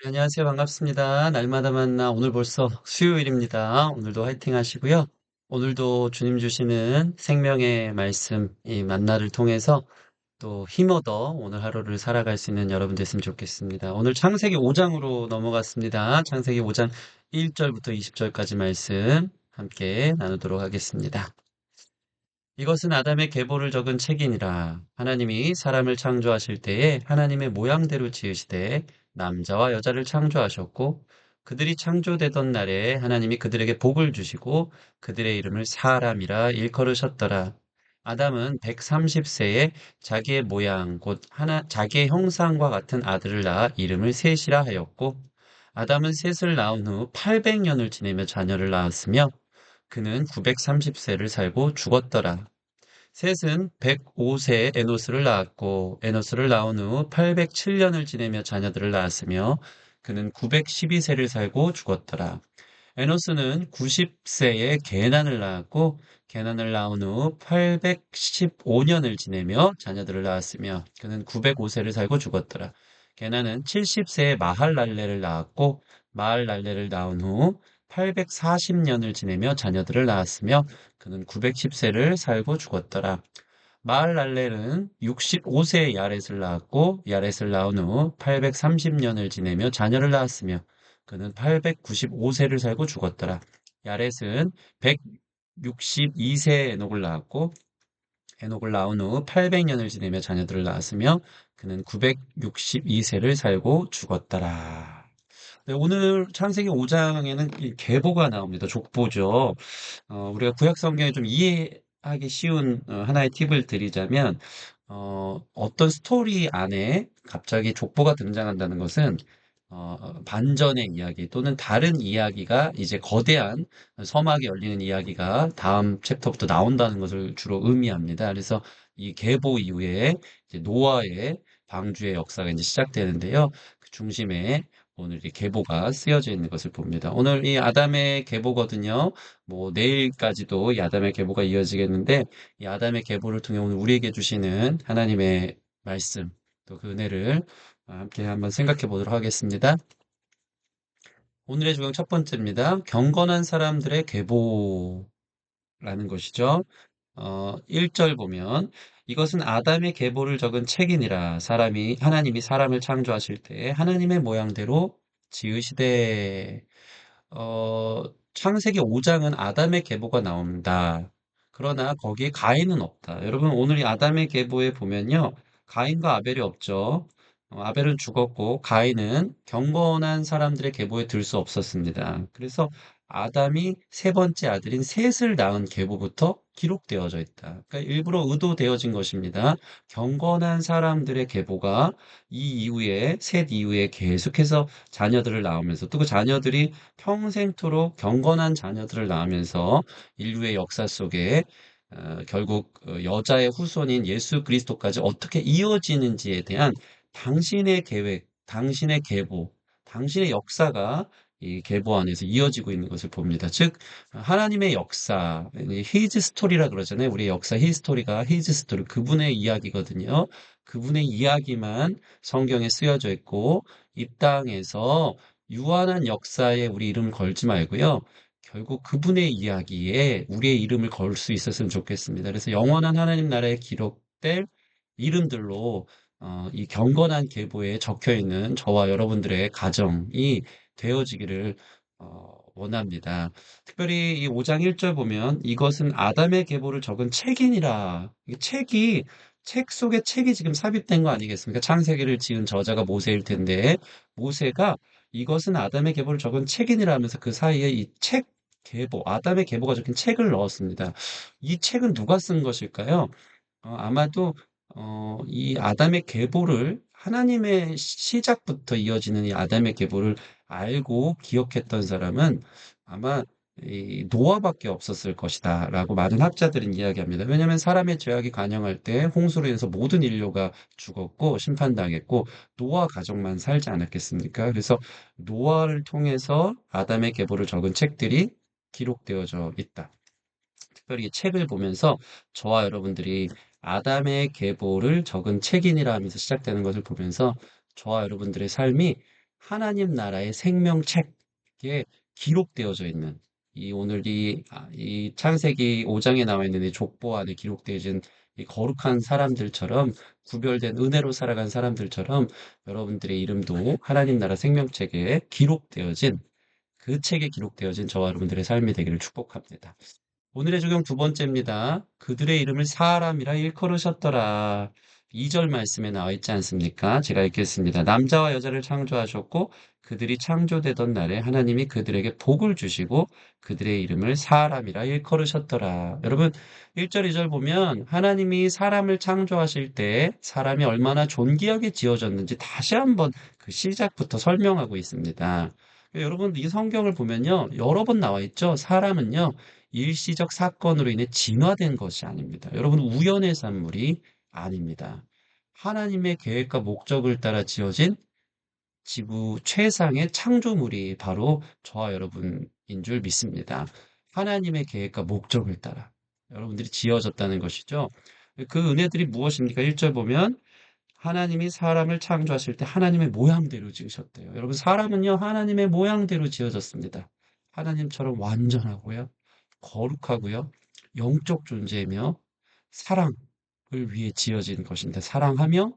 네, 안녕하세요. 반갑습니다. 날마다 만나 오늘 벌써 수요일입니다. 오늘도 화이팅 하시고요. 오늘도 주님 주시는 생명의 말씀, 이 만나를 통해서 또 힘 얻어 오늘 하루를 살아갈 수 있는 여러분 됐으면 좋겠습니다. 오늘 창세기 5장으로 넘어갔습니다. 창세기 5장 1절부터 20절까지 말씀 함께 나누도록 하겠습니다. 이것은 아담의 계보를 적은 책이니라. 하나님이 사람을 창조하실 때에 하나님의 모양대로 지으시되 남자와 여자를 창조하셨고 그들이 창조되던 날에 하나님이 그들에게 복을 주시고 그들의 이름을 사람이라 일컬으셨더라. 아담은 130세에 자기의 모양 곧 자기의 형상과 같은 아들을 낳아 이름을 셋이라 하였고 아담은 셋을 낳은 후 800년을 지내며 자녀를 낳았으며 그는 930세를 살고 죽었더라. 셋은 105세에 에노스를 낳았고 에노스를 낳은 후 807년을 지내며 자녀들을 낳았으며 그는 912세를 살고 죽었더라. 에노스는 90세에 게난을 낳았고 게난을 낳은 후 815년을 지내며 자녀들을 낳았으며 그는 905세를 살고 죽었더라. 게난은 70세에 마할랄레를 낳았고 마할랄레를 낳은 후 840년을 지내며 자녀들을 낳았으며 그는 910세를 살고 죽었더라. 마할랄렐은 65세에 야렛을 낳았고 야렛을 낳은 후 830년을 지내며 자녀를 낳았으며 그는 895세를 살고 죽었더라. 야렛은 162세에 에녹을 낳았고 에녹을 낳은 후 800년을 지내며 자녀들을 낳았으며 그는 962세를 살고 죽었더라. 네, 오늘 창세기 5장에는 계보가 나옵니다. 족보죠. 우리가 구약 성경에 좀 이해하기 쉬운 하나의 팁을 드리자면, 어떤 스토리 안에 갑자기 족보가 등장한다는 것은 반전의 이야기 또는 다른 이야기가 이제 거대한 서막이 열리는 이야기가 다음 챕터부터 나온다는 것을 주로 의미합니다. 그래서 이 계보 이후에 이제 노아의 방주의 역사가 이제 시작되는데요. 그 중심에 오늘 이 계보가 쓰여져 있는 것을 봅니다. 오늘 이 아담의 계보거든요. 뭐 내일까지도 이 아담의 계보가 이어지겠는데 이 아담의 계보를 통해 오늘 우리에게 주시는 하나님의 말씀 또 그 은혜를 함께 한번 생각해 보도록 하겠습니다. 오늘의 주경 첫 번째입니다. 경건한 사람들의 계보라는 것이죠. 1절 보면 이것은 아담의 계보를 적은 책이니라 하나님이 사람을 창조하실 때 하나님의 모양대로 지으시되 창세기 5장은 아담의 계보가 나옵니다. 그러나 거기에 가인은 없다. 여러분, 오늘 이 아담의 계보에 보면요. 가인과 아벨이 없죠. 아벨은 죽었고, 가인은 경건한 사람들의 계보에 들 수 없었습니다. 그래서 아담이 세 번째 아들인 셋을 낳은 계보부터 기록되어져 있다. 그러니까 일부러 의도되어진 것입니다. 경건한 사람들의 계보가 이 이후에, 셋 이후에 계속해서 자녀들을 낳으면서 또 그 자녀들이 평생토록 경건한 자녀들을 낳으면서 인류의 역사 속에 결국 여자의 후손인 예수 그리스도까지 어떻게 이어지는지에 대한 당신의 계획, 당신의 계보, 당신의 역사가 이 계보 안에서 이어지고 있는 것을 봅니다. 즉 하나님의 역사, 히즈 스토리라 그러잖아요. 우리의 역사 히스토리가 히즈 스토리, 그분의 이야기거든요. 그분의 이야기만 성경에 쓰여져 있고 이 땅에서 유한한 역사에 우리 이름을 걸지 말고요. 결국 그분의 이야기에 우리의 이름을 걸 수 있었으면 좋겠습니다. 그래서 영원한 하나님 나라에 기록될 이름들로 이 경건한 계보에 적혀 있는 저와 여러분들의 가정이 되어지기를 원합니다. 특별히 이 5장 1절 보면 이것은 아담의 계보를 적은 책이니라. 이 책 속에 책이 지금 삽입된 거 아니겠습니까? 창세기를 지은 저자가 모세일 텐데 모세가 이것은 아담의 계보를 적은 책이니라 하면서 그 사이에 이 책 계보, 아담의 계보가 적힌 책을 넣었습니다. 이 책은 누가 쓴 것일까요? 아마도 이 아담의 계보를 하나님의 시작부터 이어지는 이 아담의 계보를 알고 기억했던 사람은 아마 이 노아밖에 없었을 것이다라고 많은 학자들은 이야기합니다. 왜냐하면 사람의 죄악이 관영할 때 홍수로 인해서 모든 인류가 죽었고 심판당했고 노아 가족만 살지 않았겠습니까? 그래서 노아를 통해서 아담의 계보를 적은 책들이 기록되어져 있다. 특별히 이 책을 보면서 저와 여러분들이 아담의 계보를 적은 책이니라 하면서 시작되는 것을 보면서 저와 여러분들의 삶이 하나님 나라의 생명책에 기록되어져 있는 이 오늘 이 창세기 5장에 나와 있는 이 족보 안에 기록되어진 이 거룩한 사람들처럼 구별된 은혜로 살아간 사람들처럼 여러분들의 이름도 하나님 나라 생명책에 기록되어진 그 책에 기록되어진 저와 여러분들의 삶이 되기를 축복합니다. 오늘의 적용 두 번째입니다. 그들의 이름을 사람이라 일컬으셨더라. 2절 말씀에 나와 있지 않습니까? 제가 읽겠습니다. 남자와 여자를 창조하셨고 그들이 창조되던 날에 하나님이 그들에게 복을 주시고 그들의 이름을 사람이라 일컬으셨더라. 여러분 1절, 2절 보면 하나님이 사람을 창조하실 때 사람이 얼마나 존귀하게 지어졌는지 다시 한번 그 시작부터 설명하고 있습니다. 여러분 이 성경을 보면요. 여러 번 나와 있죠. 사람은요. 일시적 사건으로 인해 진화된 것이 아닙니다. 여러분, 우연의 산물이 아닙니다. 하나님의 계획과 목적을 따라 지어진 지구 최상의 창조물이 바로 저와 여러분인 줄 믿습니다. 하나님의 계획과 목적을 따라 여러분들이 지어졌다는 것이죠. 그 은혜들이 무엇입니까? 1절 보면 하나님이 사람을 창조하실 때 하나님의 모양대로 지으셨대요. 여러분, 사람은요, 하나님의 모양대로 지어졌습니다. 하나님처럼 완전하고요, 거룩하고요, 영적 존재이며 사랑을 위해 지어진 것인데, 사랑하며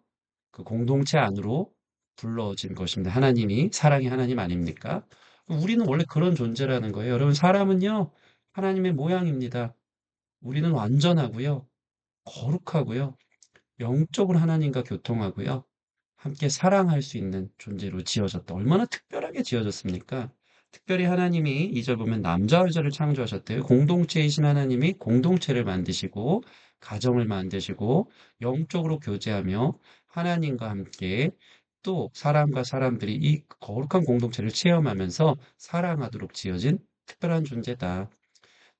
그 공동체 안으로 불러진 것입니다. 하나님이, 사랑이 하나님 아닙니까? 우리는 원래 그런 존재라는 거예요. 여러분, 사람은요, 하나님의 모양입니다. 우리는 완전하고요, 거룩하고요, 영적으로 하나님과 교통하고요. 함께 사랑할 수 있는 존재로 지어졌다. 얼마나 특별하게 지어졌습니까? 특별히 하나님이 2절 보면 남자와 여자를 창조하셨대요. 공동체이신 하나님이 공동체를 만드시고 가정을 만드시고 영적으로 교제하며 하나님과 함께 또 사람과 사람들이 이 거룩한 공동체를 체험하면서 사랑하도록 지어진 특별한 존재다.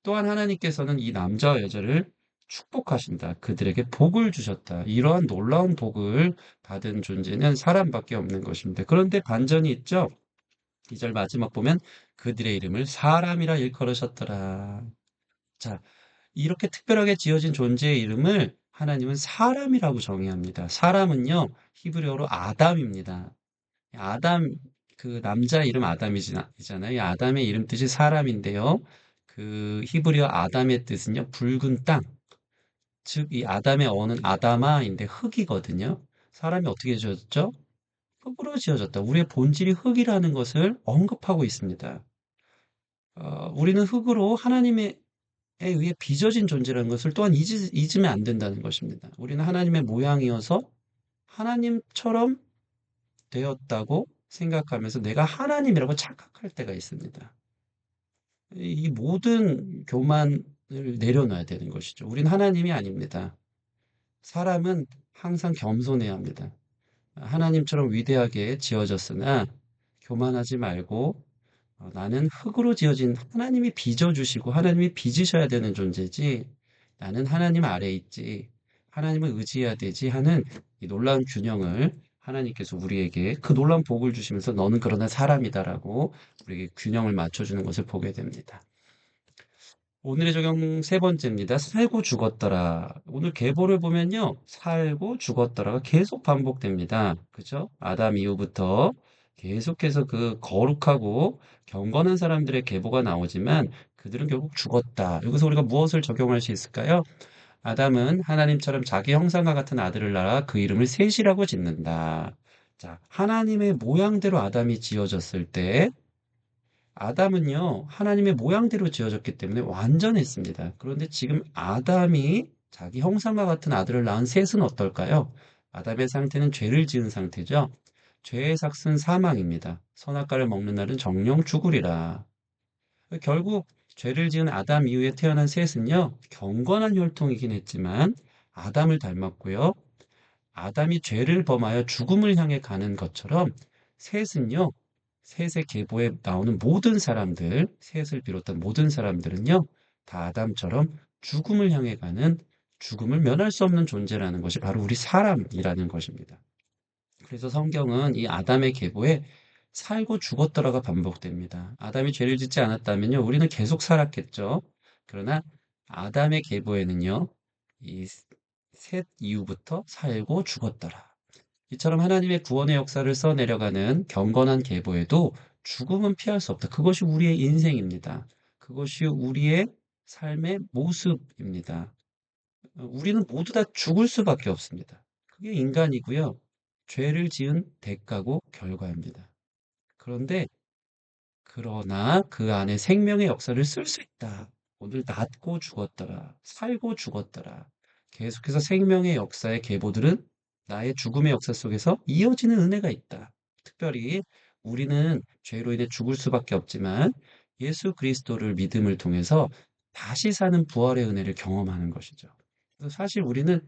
또한 하나님께서는 이 남자와 여자를 축복하신다. 그들에게 복을 주셨다. 이러한 놀라운 복을 받은 존재는 사람밖에 없는 것입니다. 그런데 반전이 있죠? 2절 마지막 보면 그들의 이름을 사람이라 일컬으셨더라. 자, 이렇게 특별하게 지어진 존재의 이름을 하나님은 사람이라고 정의합니다. 사람은요, 히브리어로 아담입니다. 아담, 그 남자 이름 아담이잖아요. 이 아담의 이름 뜻이 사람인데요. 그 히브리어 아담의 뜻은요, 붉은 땅. 즉, 이 아담의 어는 아담아인데 흙이거든요. 사람이 어떻게 지어졌죠? 흙으로 지어졌다. 우리의 본질이 흙이라는 것을 언급하고 있습니다. 우리는 흙으로 하나님에 의해 빚어진 존재라는 것을 또한 잊으면 안 된다는 것입니다. 우리는 하나님의 모양이어서 하나님처럼 되었다고 생각하면서 내가 하나님이라고 착각할 때가 있습니다. 이 모든 교만을 내려놔야 되는 것이죠. 우린 하나님이 아닙니다. 사람은 항상 겸손해야 합니다. 하나님처럼 위대하게 지어졌으나 교만하지 말고 나는 흙으로 지어진 하나님이 빚어주시고 하나님이 빚으셔야 되는 존재지 나는 하나님 아래에 있지 하나님을 의지해야 되지 하는 이 놀라운 균형을 하나님께서 우리에게 그 놀라운 복을 주시면서 너는 그러나 사람이다라고 우리에게 균형을 맞춰주는 것을 보게 됩니다. 오늘의 적용 세 번째입니다. 살고 죽었더라. 오늘 계보를 보면요. 살고 죽었더라가 계속 반복됩니다. 그죠? 아담 이후부터 계속해서 그 거룩하고 경건한 사람들의 계보가 나오지만 그들은 결국 죽었다. 여기서 우리가 무엇을 적용할 수 있을까요? 아담은 하나님처럼 자기 형상과 같은 아들을 낳아 그 이름을 셋이라고 짓는다. 자, 하나님의 모양대로 아담이 지어졌을 때 아담은요, 하나님의 모양대로 지어졌기 때문에 완전했습니다. 그런데 지금 아담이 자기 형상과 같은 아들을 낳은 셋은 어떨까요? 아담의 상태는 죄를 지은 상태죠. 죄의 삭은 사망입니다. 선악과를 먹는 날은 정령 죽으리라. 결국 죄를 지은 아담 이후에 태어난 셋은요, 경건한 혈통이긴 했지만 아담을 닮았고요. 아담이 죄를 범하여 죽음을 향해 가는 것처럼 셋은요, 셋의 계보에 나오는 모든 사람들, 셋을 비롯한 모든 사람들은요, 다 아담처럼 죽음을 향해 가는 죽음을 면할 수 없는 존재라는 것이 바로 우리 사람이라는 것입니다. 그래서 성경은 이 아담의 계보에 살고 죽었더라가 반복됩니다. 아담이 죄를 짓지 않았다면요, 우리는 계속 살았겠죠. 그러나 아담의 계보에는요, 이 셋 이후부터 살고 죽었더라. 이처럼 하나님의 구원의 역사를 써내려가는 경건한 계보에도 죽음은 피할 수 없다. 그것이 우리의 인생입니다. 그것이 우리의 삶의 모습입니다. 우리는 모두 다 죽을 수밖에 없습니다. 그게 인간이고요. 죄를 지은 대가고 결과입니다. 그런데 그러나 그 안에 생명의 역사를 쓸 수 있다. 오늘 낳고 죽었더라. 살고 죽었더라. 계속해서 생명의 역사의 계보들은 나의 죽음의 역사 속에서 이어지는 은혜가 있다. 특별히 우리는 죄로 인해 죽을 수밖에 없지만 예수 그리스도를 믿음을 통해서 다시 사는 부활의 은혜를 경험하는 것이죠. 그래서 사실 우리는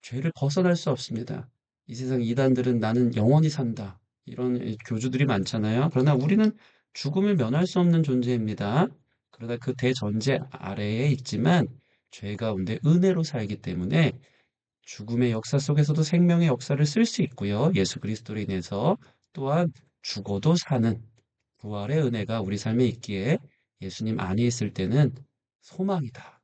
죄를 벗어날 수 없습니다. 이 세상 이단들은 나는 영원히 산다. 이런 교주들이 많잖아요. 그러나 우리는 죽음을 면할 수 없는 존재입니다. 그러나 그 대전제 아래에 있지만 죄 가운데 은혜로 살기 때문에 죽음의 역사 속에서도 생명의 역사를 쓸 수 있고요. 예수 그리스도로 인해서 또한 죽어도 사는 부활의 은혜가 우리 삶에 있기에 예수님 안에 있을 때는 소망이다.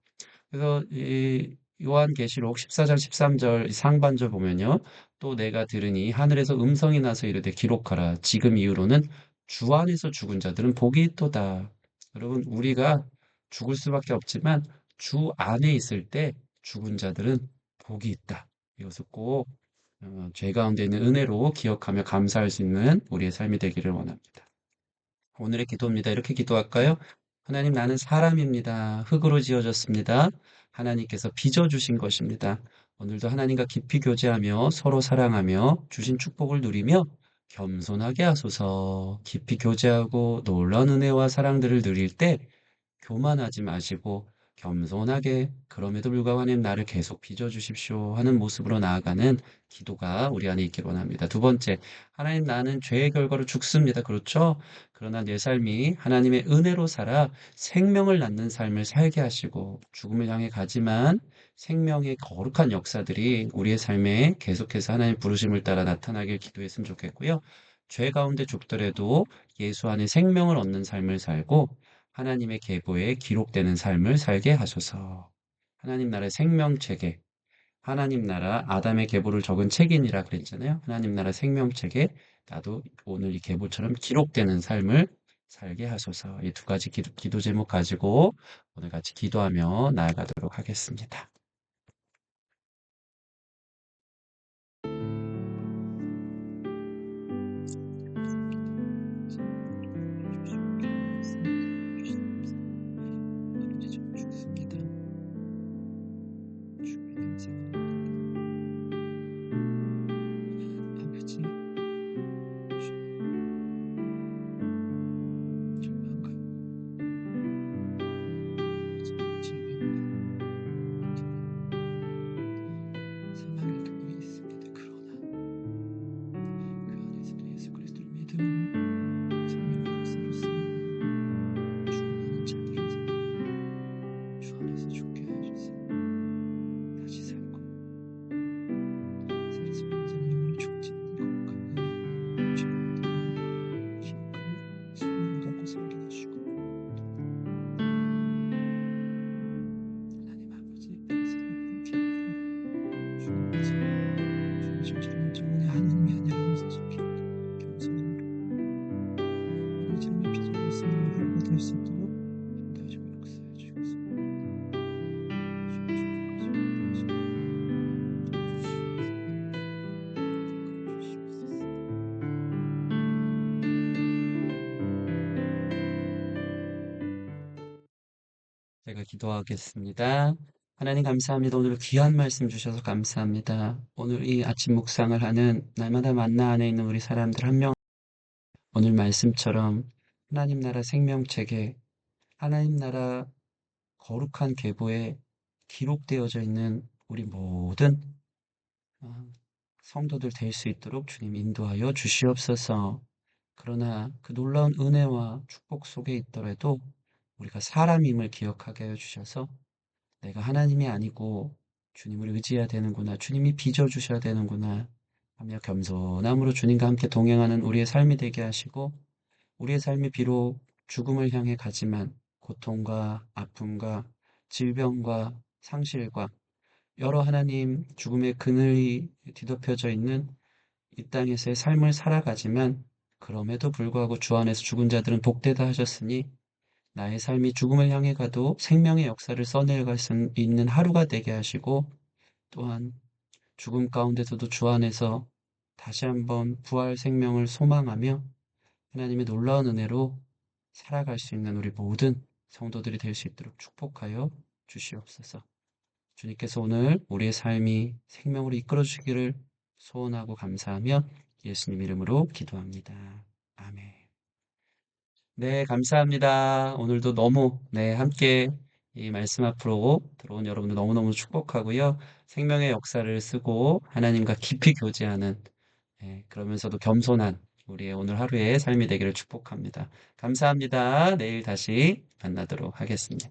그래서 이 요한계시록 14장 13절 상반절 보면요. 또 내가 들으니 하늘에서 음성이 나서 이르되 기록하라. 지금 이후로는 주 안에서 죽은 자들은 복이 있도다. 여러분, 우리가 죽을 수밖에 없지만 주 안에 있을 때 죽은 자들은 복이 있다. 이것을 꼭 죄 가운데 있는 은혜로 기억하며 감사할 수 있는 우리의 삶이 되기를 원합니다. 오늘의 기도입니다. 이렇게 기도할까요? 하나님, 나는 사람입니다. 흙으로 지어졌습니다. 하나님께서 빚어주신 것입니다. 오늘도 하나님과 깊이 교제하며 서로 사랑하며 주신 축복을 누리며 겸손하게 하소서. 깊이 교제하고 놀라운 은혜와 사랑들을 누릴 때 교만하지 마시고 겸손하게 그럼에도 불구하고 하나님 나를 계속 빚어주십시오 하는 모습으로 나아가는 기도가 우리 안에 있길 원합니다. 두 번째, 하나님 나는 죄의 결과로 죽습니다. 그렇죠? 그러나 내 삶이 하나님의 은혜로 살아 생명을 낳는 삶을 살게 하시고 죽음을 향해 가지만 생명의 거룩한 역사들이 우리의 삶에 계속해서 하나님 부르심을 따라 나타나길 기도했으면 좋겠고요. 죄 가운데 죽더라도 예수 안에 생명을 얻는 삶을 살고 하나님의 계보에 기록되는 삶을 살게 하소서. 하나님 나라의 생명책에 하나님 나라 아담의 계보를 적은 책이니라 그랬잖아요. 하나님 나라 생명책에 나도 오늘 이 계보처럼 기록되는 삶을 살게 하소서. 이 두 가지 기도 제목 가지고 오늘 같이 기도하며 나아가도록 하겠습니다. 제가 기도하겠습니다. 하나님 감사합니다. 오늘 귀한 말씀 주셔서 감사합니다. 오늘 이 아침 묵상을 하는 날마다 만나 안에 있는 우리 사람들 한 명, 오늘 말씀처럼 하나님 나라 생명책에 하나님 나라 거룩한 계보에 기록되어져 있는 우리 모든 어, 성도들 될 수 있도록 주님 인도하여 주시옵소서. 그러나 그 놀라운 은혜와 축복 속에 있더라도 우리가 사람임을 기억하게 하여 주셔서 내가 하나님이 아니고 주님을 의지해야 되는구나. 주님이 빚어주셔야 되는구나. 하며 겸손함으로 주님과 함께 동행하는 우리의 삶이 되게 하시고 우리의 삶이 비록 죽음을 향해 가지만 고통과 아픔과 질병과 상실과 여러 하나님 죽음의 그늘이 뒤덮여져 있는 이 땅에서의 삶을 살아가지만 그럼에도 불구하고 주 안에서 죽은 자들은 복되다 하셨으니 나의 삶이 죽음을 향해 가도 생명의 역사를 써내려갈 수 있는 하루가 되게 하시고 또한 죽음 가운데서도 주 안에서 다시 한번 부활 생명을 소망하며 하나님의 놀라운 은혜로 살아갈 수 있는 우리 모든 성도들이 될 수 있도록 축복하여 주시옵소서. 주님께서 오늘 우리의 삶이 생명으로 이끌어 주시기를 소원하고 감사하며 예수님 이름으로 기도합니다. 아멘. 네, 감사합니다. 오늘도 너무, 네, 함께 이 말씀 앞으로 들어온 여러분들 너무너무 축복하고요. 생명의 역사를 쓰고 하나님과 깊이 교제하는, 그러면서도 겸손한 우리의 오늘 하루의 삶이 되기를 축복합니다. 감사합니다. 내일 다시 만나도록 하겠습니다.